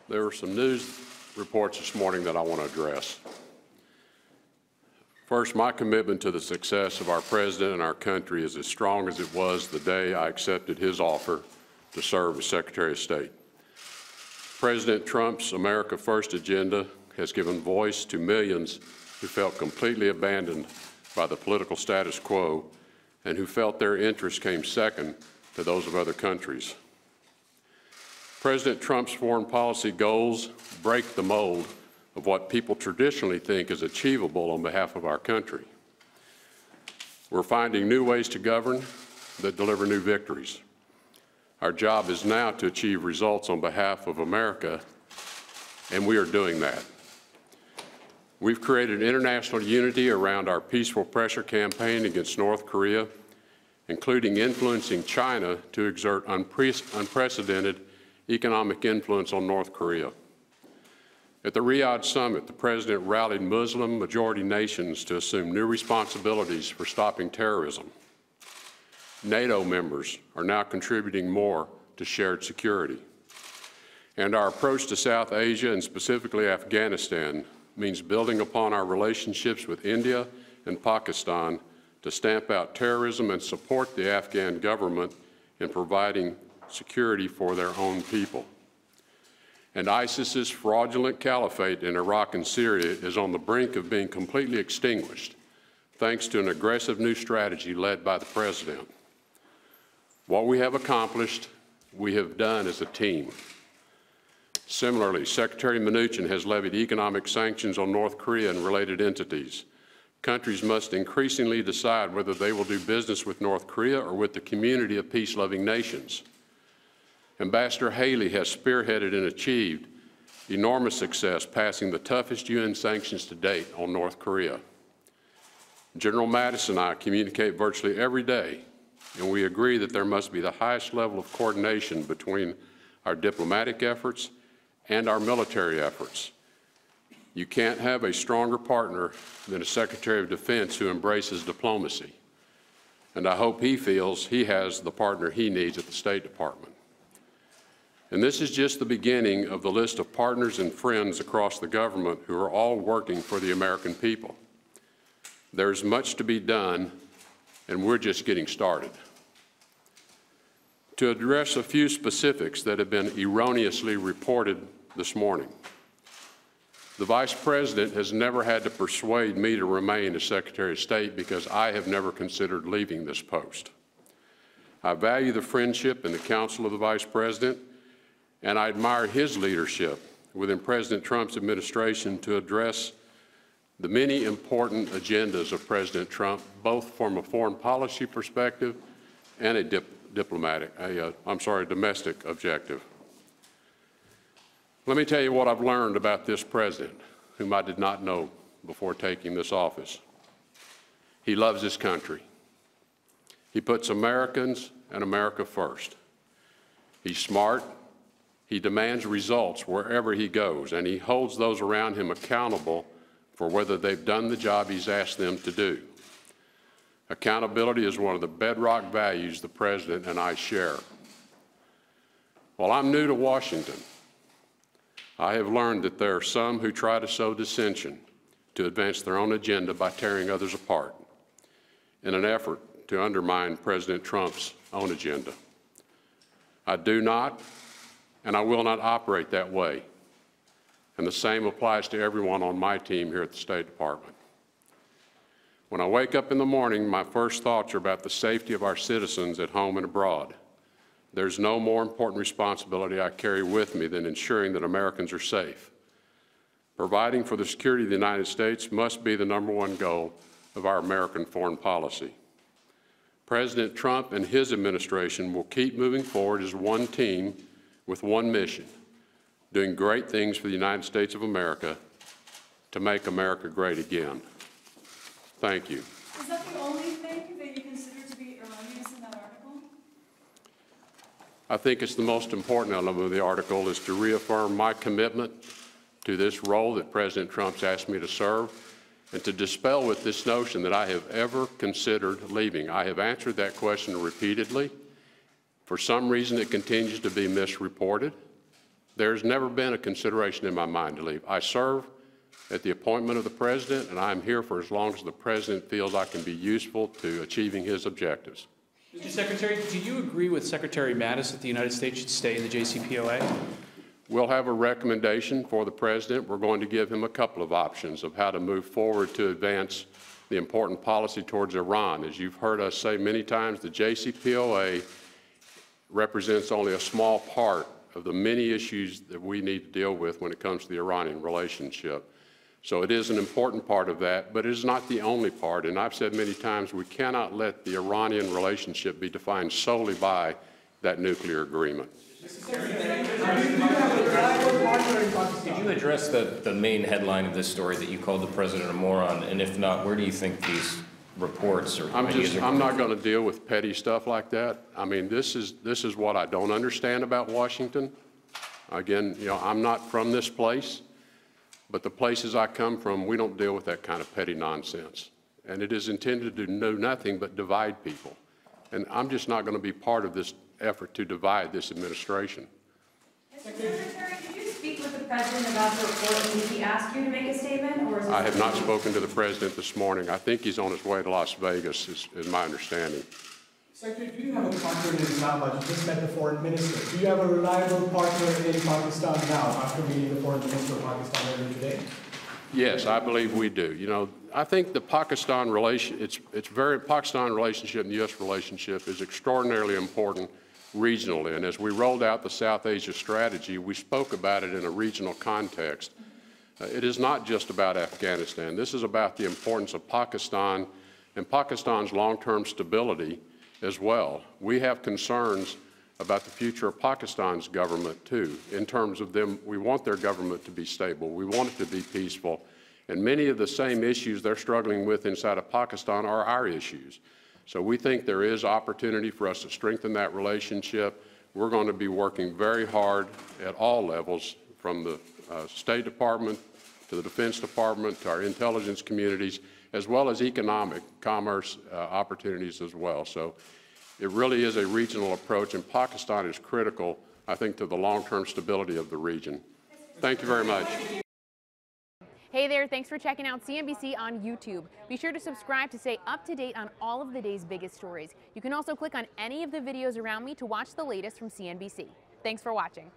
There are some news reports this morning that I want to address. First, my commitment to the success of our President and our country is as strong as it was the day I accepted his offer to serve as Secretary of State. President Trump's America First agenda has given voice to millions who felt completely abandoned by the political status quo and who felt their interests came second to those of other countries. President Trump's foreign policy goals break the mold of what people traditionally think is achievable on behalf of our country. We're finding new ways to govern that deliver new victories. Our job is now to achieve results on behalf of America, and we are doing that. We've created international unity around our peaceful pressure campaign against North Korea, including influencing China to exert unprecedented economic influence on North Korea. At the Riyadh summit, the President rallied Muslim-majority nations to assume new responsibilities for stopping terrorism. NATO members are now contributing more to shared security. And our approach to South Asia, and specifically Afghanistan, means building upon our relationships with India and Pakistan to stamp out terrorism and support the Afghan government in providing security for their own people. And ISIS's fraudulent caliphate in Iraq and Syria is on the brink of being completely extinguished, thanks to an aggressive new strategy led by the President. What we have accomplished, we have done as a team. Similarly, Secretary Mnuchin has levied economic sanctions on North Korea and related entities. Countries must increasingly decide whether they will do business with North Korea or with the community of peace-loving nations. Ambassador Haley has spearheaded and achieved enormous success, passing the toughest UN sanctions to date on North Korea. General Mattis and I communicate virtually every day, and we agree that there must be the highest level of coordination between our diplomatic efforts and our military efforts. You can't have a stronger partner than a Secretary of Defense who embraces diplomacy, and I hope he feels he has the partner he needs at the State Department. And this is just the beginning of the list of partners and friends across the government who are all working for the American people. There's much to be done, and we're just getting started. To address a few specifics that have been erroneously reported this morning, the Vice President has never had to persuade me to remain as Secretary of State because I have never considered leaving this post. I value the friendship and the counsel of the Vice President, and I admire his leadership within President Trump's administration to address the many important agendas of President Trump, both from a foreign policy perspective and a domestic objective. Let me tell you what I've learned about this president, whom I did not know before taking this office. He loves his country. He puts Americans and America first. He's smart. He demands results wherever he goes, and he holds those around him accountable for whether they've done the job he's asked them to do. Accountability is one of the bedrock values the President and I share. While I'm new to Washington, I have learned that there are some who try to sow dissension to advance their own agenda by tearing others apart in an effort to undermine President Trump's own agenda. I do not, and I will not operate that way. And the same applies to everyone on my team here at the State Department. When I wake up in the morning, my first thoughts are about the safety of our citizens at home and abroad. There's no more important responsibility I carry with me than ensuring that Americans are safe. Providing for the security of the United States must be the #1 goal of our American foreign policy. President Trump and his administration will keep moving forward as one team with one mission, doing great things for the United States of America to make America great again. Thank you. Is that the only thing that you consider to be erroneous in that article? I think it's the most important element of the article is to reaffirm my commitment to this role that President Trump's asked me to serve and to dispel with this notion that I have ever considered leaving. I have answered that question repeatedly. For some reason, it continues to be misreported. There's never been a consideration in my mind to leave. I serve at the appointment of the President, and I'm here for as long as the President feels I can be useful to achieving his objectives. Mr. Secretary, do you agree with Secretary Mattis that the United States should stay in the JCPOA? We'll have a recommendation for the President. We're going to give him a couple of options of how to move forward to advance the important policy towards Iran. As you've heard us say many times, the JCPOA represents only a small part of the many issues that we need to deal with when it comes to the Iranian relationship. So it is an important part of that, but it is not the only part. And I've said many times we cannot let the Iranian relationship be defined solely by that nuclear agreement. Could you address the main headline of this story that you called the president a moron? And if not, where do you think these reports or I'm not going to deal with petty stuff like that. I mean, this is what I don't understand about Washington. Again, you know, I'm not from this place, but the places I come from, we don't deal with that kind of petty nonsense. And it is intended to do nothing but divide people. And I'm just not going to be part of this effort to divide this administration. Mr. Secretary, did you speak with the President about the report, and did he ask you to make a statement, or is it... I have not spoken to the President this morning. I think he's on his way to Las Vegas, is my understanding. Secretary, do you have a partner in Islamabad? You just met the foreign minister. Do you have a reliable partner in Pakistan now after meeting the foreign minister of Pakistan earlier today? Yes, I believe we do. You know, I think the Pakistan relationship and the U.S. relationship is extraordinarily important regionally. And as we rolled out the South Asia strategy, we spoke about it in a regional context. It is not just about Afghanistan. This is about the importance of Pakistan and Pakistan's long-term stability as well. We have concerns about the future of Pakistan's government, too, in terms of them. We want their government to be stable. We want it to be peaceful. And many of the same issues they're struggling with inside of Pakistan are our issues. So we think there is opportunity for us to strengthen that relationship. We're going to be working very hard at all levels, from the State Department to the Defense Department to our intelligence communities, as well as economic commerce opportunities as well. So it really is a regional approach, and Pakistan is critical, I think, to the long-term stability of the region. Thank you very much. Hey there, thanks for checking out CNBC on YouTube. Be sure to subscribe to stay up to date on all of the day's biggest stories. You can also click on any of the videos around me to watch the latest from CNBC. Thanks for watching.